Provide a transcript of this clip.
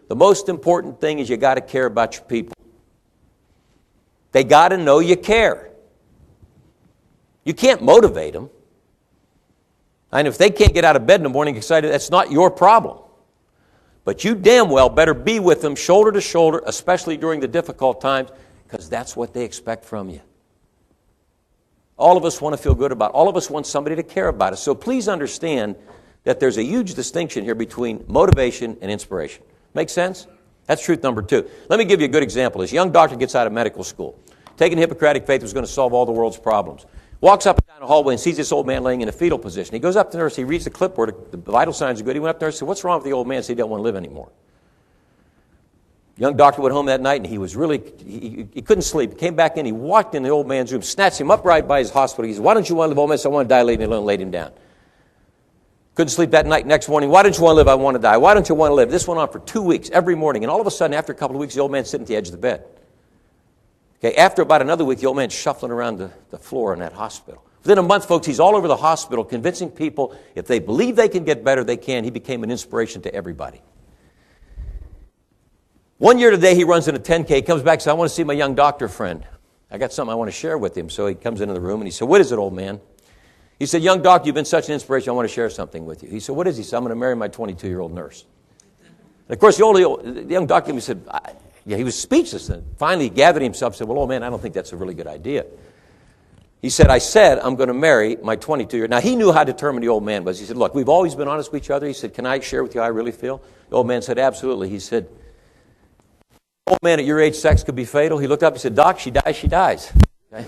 the most important thing is you got to care about your people. They got to know you care. You can't motivate them. And if they can't get out of bed in the morning excited, that's not your problem. But you damn well better be with them shoulder to shoulder, especially during the difficult times, because that's what they expect from you. All of us want to feel good about it. All of us want somebody to care about us. So please understand that there's a huge distinction here between motivation and inspiration. Make sense? That's truth number 2. Let me give you a good example. This young doctor gets out of medical school. Taking Hippocratic faith was going to solve all the world's problems. Walks up and down the hallway and sees this old man laying in a fetal position. He goes up to the nurse. He reads the clipboard. The vital signs are good. He went up to her and said, "What's wrong with the old man?" He said, "He don't want to live anymore." Young doctor went home that night, and he was really, he couldn't sleep. He came back in. He walked in the old man's room, snatched him upright by his hospital. He said, "Why don't you want to live, old man?" I said, "I want to die." Leave me alone. Laid him down. Couldn't sleep that night. Next morning, "Why don't you want to live?" "I want to die." "Why don't you want to live?" This went on for 2 weeks, every morning. And all of a sudden, after a couple of weeks, the old man's sitting at the edge of the bed. Okay, after about another week, the old man's shuffling around the floor in that hospital. Within a month, folks, he's all over the hospital convincing people if they believe they can get better, they can. He became an inspiration to everybody. One year today, he runs in a 10K, comes back and says, "I want to see my young doctor friend. I got something I want to share with him." So he comes into the room and he said, "What is it, old man?" He said, "Young doctor, you've been such an inspiration. I want to share something with you." He said, "What is it?" He said, "I'm going to marry my 22-year-old nurse." And of course, the young doctor he said, he was speechless. And finally, he gathered himself and said, "Well, old man, I don't think that's a really good idea." He said, I'm going to marry my 22-year-old. Now, he knew how determined the old man was. He said, "Look, we've always been honest with each other." He said, "Can I share with you how I really feel?" The old man said, "Absolutely." He said, "Old man, at your age, sex could be fatal." He looked up, he said, "Doc, she dies, she dies." Okay?